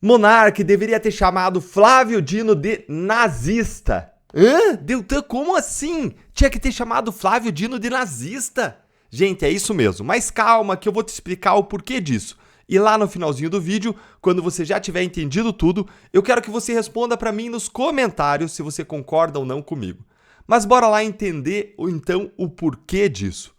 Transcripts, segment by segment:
Monark deveria ter chamado Flávio Dino de nazista. Hã? Deltan, como assim? Tinha que ter chamado Flávio Dino de nazista? Gente, é isso mesmo, mas calma que eu vou te explicar o porquê disso. E lá no finalzinho do vídeo, quando você já tiver entendido tudo, eu quero que você responda pra mim nos comentários se você concorda ou não comigo. Mas bora lá entender então o porquê disso.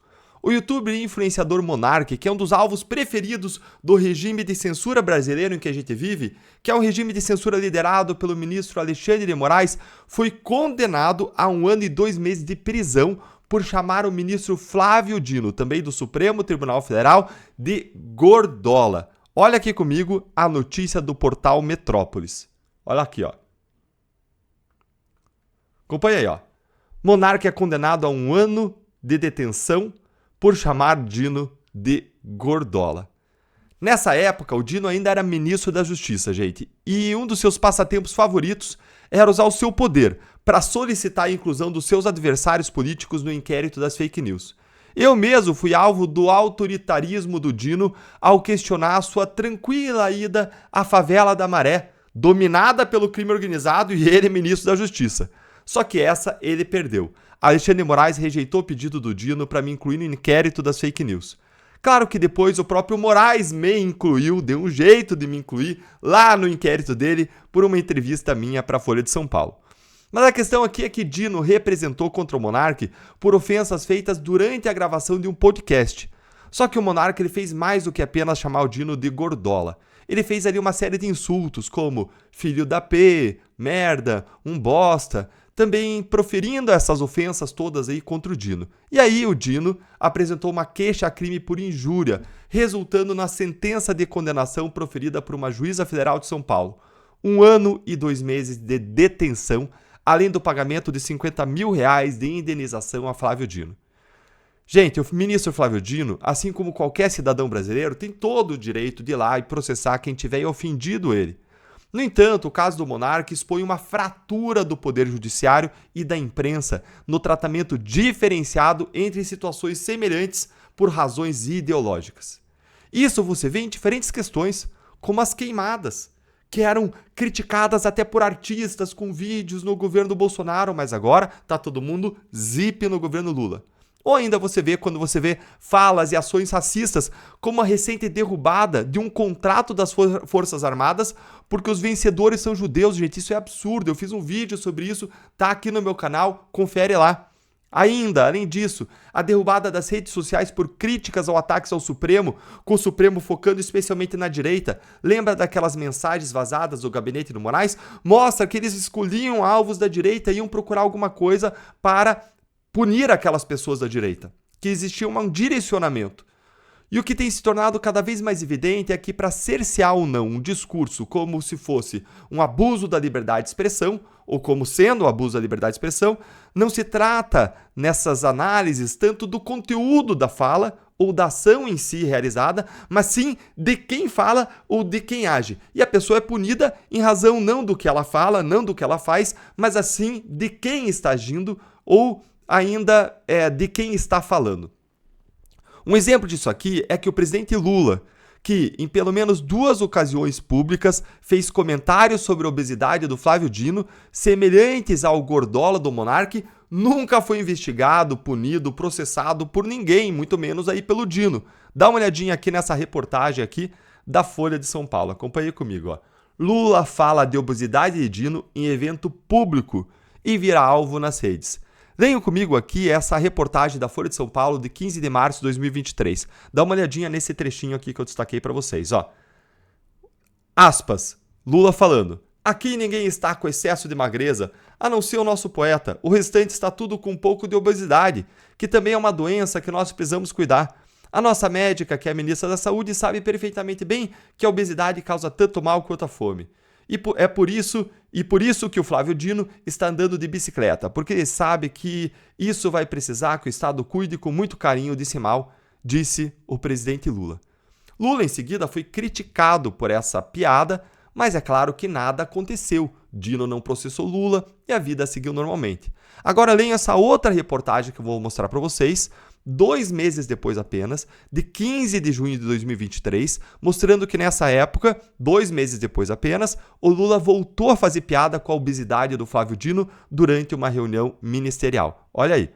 O youtuber e influenciador Monark, que é um dos alvos preferidos do regime de censura brasileiro em que a gente vive, que é um regime de censura liderado pelo ministro Alexandre de Moraes, foi condenado a 1 ano e 2 meses de prisão por chamar o ministro Flávio Dino, também do Supremo Tribunal Federal, de gordola. Olha aqui comigo a notícia do portal Metrópolis. Olha aqui, ó. Acompanha aí, ó. Monark é condenado a 1 ano de detenção por chamar Dino de gordola. Nessa época, o Dino ainda era ministro da Justiça, gente, e um dos seus passatempos favoritos era usar o seu poder para solicitar a inclusão dos seus adversários políticos no inquérito das fake news. Eu mesmo fui alvo do autoritarismo do Dino ao questionar a sua tranquila ida à favela da Maré, dominada pelo crime organizado e ele ministro da Justiça. Só que essa ele perdeu. Alexandre de Moraes rejeitou o pedido do Dino para me incluir no inquérito das fake news. Claro que depois o próprio Moraes me incluiu, deu um jeito de me incluir lá no inquérito dele por uma entrevista minha para a Folha de São Paulo. Mas a questão aqui é que Dino representou contra o Monark por ofensas feitas durante a gravação de um podcast. Só que o Monark ele fez mais do que apenas chamar o Dino de gordola. Ele fez ali uma série de insultos como filho da P, merda, um bosta, também proferindo essas ofensas todas aí contra o Dino. E aí o Dino apresentou uma queixa-crime por injúria, resultando na sentença de condenação proferida por uma juíza federal de São Paulo. 1 ano e 2 meses de detenção, além do pagamento de R$50 mil de indenização a Flávio Dino. Gente, o ministro Flávio Dino, assim como qualquer cidadão brasileiro, tem todo o direito de ir lá e processar quem tiver ofendido ele. No entanto, o caso do Monark expõe uma fratura do poder judiciário e da imprensa no tratamento diferenciado entre situações semelhantes por razões ideológicas. Isso você vê em diferentes questões, como as queimadas, que eram criticadas até por artistas com vídeos no governo Bolsonaro, mas agora tá todo mundo zip no governo Lula. Ou ainda quando você vê falas e ações racistas, como a recente derrubada de um contrato das Forças Armadas, porque os vencedores são judeus, gente, isso é absurdo. Eu fiz um vídeo sobre isso, tá aqui no meu canal, confere lá. Ainda, além disso, a derrubada das redes sociais por críticas ao ataque ao Supremo, com o Supremo focando especialmente na direita. Lembra daquelas mensagens vazadas do gabinete do Moraes? Mostra que eles escolhiam alvos da direita e iam procurar alguma coisa para punir aquelas pessoas da direita, que existia um direcionamento. E o que tem se tornado cada vez mais evidente é que para cercear ou não um discurso como se fosse um abuso da liberdade de expressão, ou como sendo um abuso da liberdade de expressão, não se trata nessas análises tanto do conteúdo da fala ou da ação em si realizada, mas sim de quem fala ou de quem age. E a pessoa é punida em razão não do que ela fala, não do que ela faz, mas assim de quem está agindo ou ainda de quem está falando. Um exemplo disso aqui é que o presidente Lula, que em pelo menos 2 ocasiões públicas fez comentários sobre a obesidade do Flávio Dino, semelhantes ao gordola do Monark, nunca foi investigado, punido, processado por ninguém, muito menos aí pelo Dino. Dá uma olhadinha aqui nessa reportagem aqui da Folha de São Paulo. Acompanhe comigo, ó. Lula fala de obesidade de Dino em evento público e vira alvo nas redes. Leiam comigo aqui essa reportagem da Folha de São Paulo de 15 de março de 2023. Dá uma olhadinha nesse trechinho aqui que eu destaquei para vocês, ó. Aspas, Lula falando. Aqui ninguém está com excesso de magreza, a não ser o nosso poeta. O restante está tudo com um pouco de obesidade, que também é uma doença que nós precisamos cuidar. A nossa médica, que é a ministra da Saúde, sabe perfeitamente bem que a obesidade causa tanto mal quanto a fome. E por isso que o Flávio Dino está andando de bicicleta, porque ele sabe que isso vai precisar que o Estado cuide com muito carinho desse mal, disse o presidente Lula. Lula, em seguida, foi criticado por essa piada, mas é claro que nada aconteceu. Dino não processou Lula e a vida seguiu normalmente. Agora leiam essa outra reportagem que eu vou mostrar para vocês, 2 meses depois apenas, de 15 de junho de 2023, mostrando que nessa época, 2 meses depois apenas, o Lula voltou a fazer piada com a obesidade do Flávio Dino durante uma reunião ministerial. Olha aí,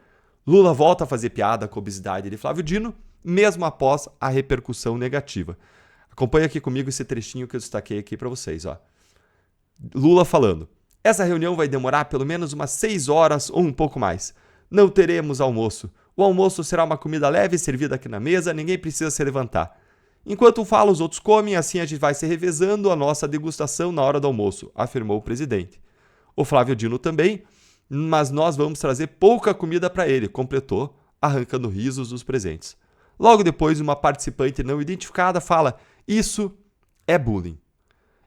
Lula volta a fazer piada com a obesidade de Flávio Dino, mesmo após a repercussão negativa. Acompanha aqui comigo esse trechinho que eu destaquei aqui para vocês, ó. Lula falando: essa reunião vai demorar pelo menos umas 6 horas ou um pouco mais. Não teremos almoço. O almoço será uma comida leve servida aqui na mesa, ninguém precisa se levantar. Enquanto um fala, os outros comem, assim a gente vai se revezando a nossa degustação na hora do almoço, afirmou o presidente. O Flávio Dino também, mas nós vamos trazer pouca comida para ele, completou, arrancando risos dos presentes. Logo depois, uma participante não identificada fala: isso é bullying.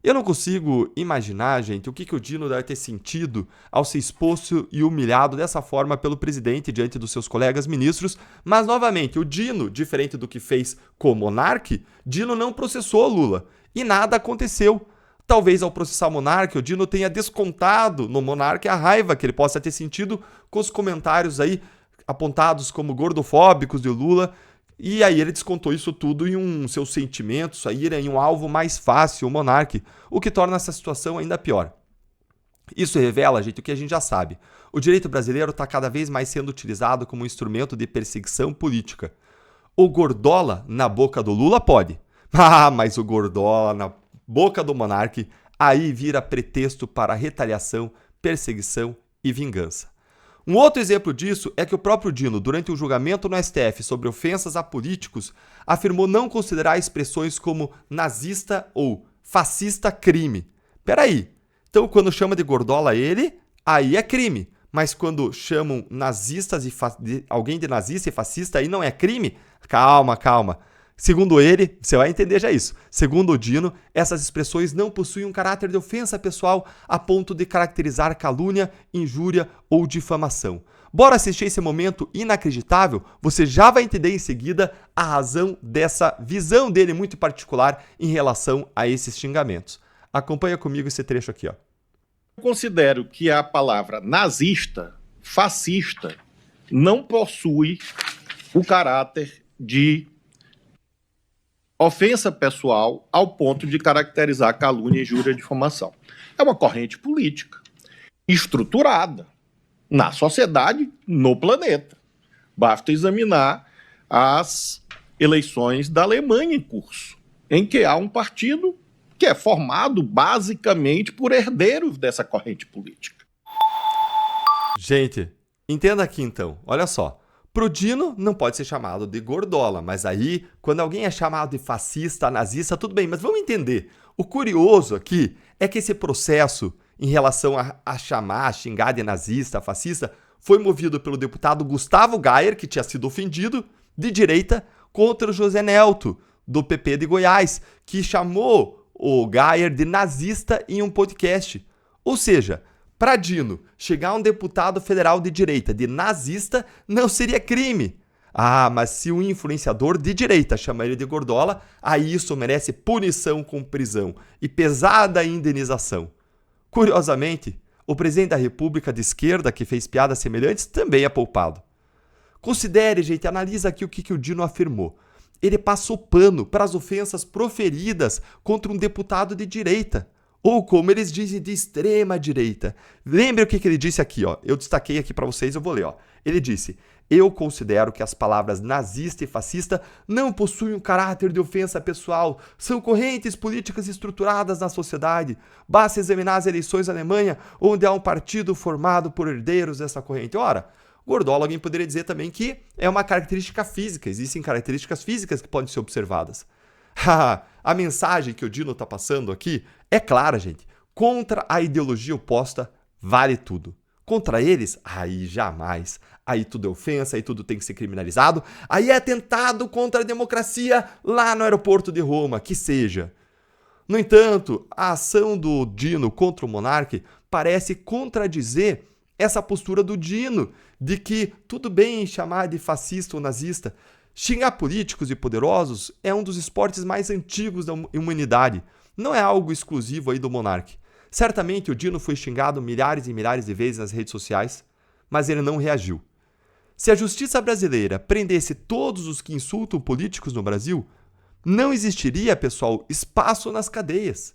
Eu não consigo imaginar, gente, o que o Dino deve ter sentido ao ser exposto e humilhado dessa forma pelo presidente diante dos seus colegas ministros, mas, novamente, o Dino, diferente do que fez com o Monark, Dino não processou Lula e nada aconteceu. Talvez ao processar o Monark, o Dino tenha descontado no Monark a raiva que ele possa ter sentido com os comentários aí apontados como gordofóbicos de Lula. E aí ele descontou isso tudo em seus sentimentos, sua ira, em um alvo mais fácil, o Monark, o que torna essa situação ainda pior. Isso revela, gente, o que a gente já sabe. O direito brasileiro está cada vez mais sendo utilizado como um instrumento de perseguição política. O gordola na boca do Lula pode. Ah, mas o gordola na boca do Monark aí vira pretexto para retaliação, perseguição e vingança. Um outro exemplo disso é que o próprio Dino, durante o julgamento no STF sobre ofensas a políticos, afirmou não considerar expressões como nazista ou fascista crime. Peraí, então quando chama de gordola ele, aí é crime. Mas quando chamam nazistas alguém de nazista e fascista, aí não é crime? Calma, calma. Segundo ele, você vai entender já isso. Segundo o Dino, essas expressões não possuem um caráter de ofensa pessoal a ponto de caracterizar calúnia, injúria ou difamação. Bora assistir esse momento inacreditável? Você já vai entender em seguida a razão dessa visão dele muito particular em relação a esses xingamentos. Acompanha comigo esse trecho aqui, ó. Eu considero que a palavra nazista, fascista, não possui o caráter de ofensa pessoal ao ponto de caracterizar calúnia, injúria e difamação. É uma corrente política estruturada na sociedade, no planeta. Basta examinar as eleições da Alemanha em curso, em que há um partido que é formado basicamente por herdeiros dessa corrente política. Gente, entenda aqui então, olha só. Pro Dino não pode ser chamado de gordola, mas aí, quando alguém é chamado de fascista, nazista, tudo bem, mas vamos entender. O curioso aqui é que esse processo em relação a xingar de nazista, fascista, foi movido pelo deputado Gustavo Gayer, que tinha sido ofendido, de direita, contra o José Nelto, do PP de Goiás, que chamou o Gayer de nazista em um podcast. Ou seja, para Dino, chegar um deputado federal de direita de nazista não seria crime. Ah, mas se um influenciador de direita chama ele de gordola, aí isso merece punição com prisão e pesada indenização. Curiosamente, o presidente da República de esquerda, que fez piadas semelhantes, também é poupado. Considere, gente, analisa aqui o que o Dino afirmou. Ele passou pano para as ofensas proferidas contra um deputado de direita. Ou como eles dizem, de extrema direita. Lembre o que ele disse aqui, ó. Eu destaquei aqui para vocês, eu vou ler, ó. Ele disse: eu considero que as palavras nazista e fascista não possuem um caráter de ofensa pessoal, são correntes políticas estruturadas na sociedade. Basta examinar as eleições na Alemanha, onde há um partido formado por herdeiros dessa corrente. Ora, gordola, alguém poderia dizer também que é uma característica física, existem características físicas que podem ser observadas. A mensagem que o Dino está passando aqui é clara, gente. Contra a ideologia oposta, vale tudo. Contra eles, aí jamais. Aí tudo é ofensa, aí tudo tem que ser criminalizado. Aí é atentado contra a democracia lá no aeroporto de Roma, que seja. No entanto, a ação do Dino contra o Monark parece contradizer essa postura do Dino, de que tudo bem chamar de fascista ou nazista. Xingar políticos e poderosos é um dos esportes mais antigos da humanidade. Não é algo exclusivo aí do Monark. Certamente o Dino foi xingado milhares e milhares de vezes nas redes sociais, mas ele não reagiu. Se a justiça brasileira prendesse todos os que insultam políticos no Brasil, não existiria, pessoal, espaço nas cadeias.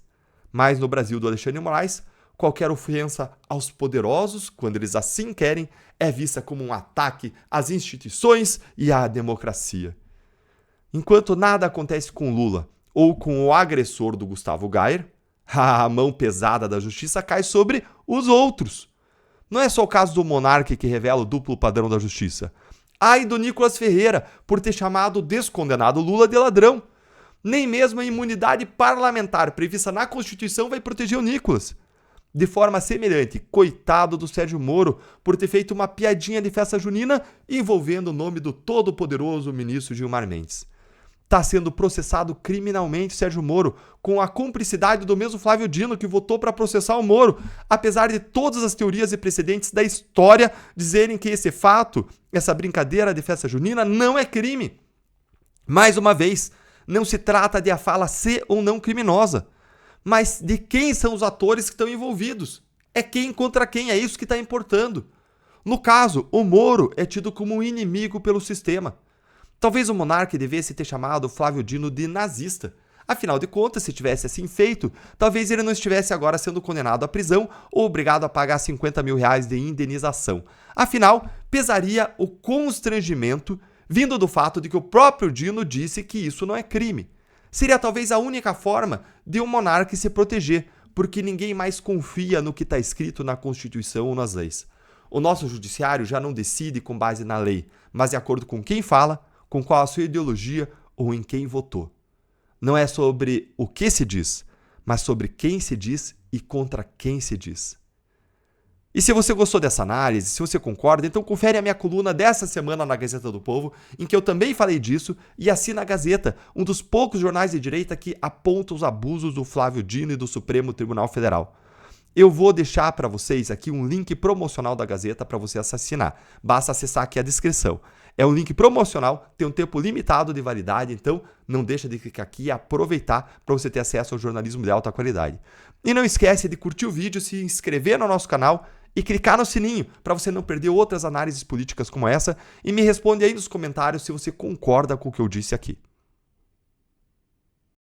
Mas no Brasil do Alexandre de Moraes, qualquer ofensa aos poderosos, quando eles assim querem, é vista como um ataque às instituições e à democracia. Enquanto nada acontece com Lula ou com o agressor do Gustavo Gayer, a mão pesada da justiça cai sobre os outros. Não é só o caso do monarca que revela o duplo padrão da justiça. Ai do Nicolas Ferreira por ter chamado o descondenado Lula de ladrão. Nem mesmo a imunidade parlamentar prevista na Constituição vai proteger o Nicolas. De forma semelhante, coitado do Sérgio Moro por ter feito uma piadinha de festa junina envolvendo o nome do todo-poderoso ministro Gilmar Mendes. Está sendo processado criminalmente Sérgio Moro, com a cumplicidade do mesmo Flávio Dino, que votou para processar o Moro, apesar de todas as teorias e precedentes da história dizerem que esse fato, essa brincadeira de festa junina, não é crime. Mais uma vez, não se trata de a fala ser ou não criminosa, mas de quem são os atores que estão envolvidos. É quem contra quem, é isso que está importando. No caso, o Moro é tido como um inimigo pelo sistema. Talvez o monarca devesse ter chamado Flávio Dino de nazista. Afinal de contas, se tivesse assim feito, talvez ele não estivesse agora sendo condenado à prisão ou obrigado a pagar 50 mil reais de indenização. Afinal, pesaria o constrangimento vindo do fato de que o próprio Dino disse que isso não é crime. Seria talvez a única forma de um monarca se proteger, porque ninguém mais confia no que está escrito na Constituição ou nas leis. O nosso judiciário já não decide com base na lei, mas de acordo com quem fala, com qual a sua ideologia ou em quem votou. Não é sobre o que se diz, mas sobre quem se diz e contra quem se diz. E se você gostou dessa análise, se você concorda, então confere a minha coluna dessa semana na Gazeta do Povo, em que eu também falei disso, e assina a Gazeta, um dos poucos jornais de direita que aponta os abusos do Flávio Dino e do Supremo Tribunal Federal. Eu vou deixar para vocês aqui um link promocional da Gazeta para você assinar. Basta acessar aqui a descrição. É um link promocional, tem um tempo limitado de validade, então não deixa de clicar aqui e aproveitar para você ter acesso ao jornalismo de alta qualidade. E não esquece de curtir o vídeo, se inscrever no nosso canal e clicar no sininho para você não perder outras análises políticas como essa, e me responde aí nos comentários se você concorda com o que eu disse aqui.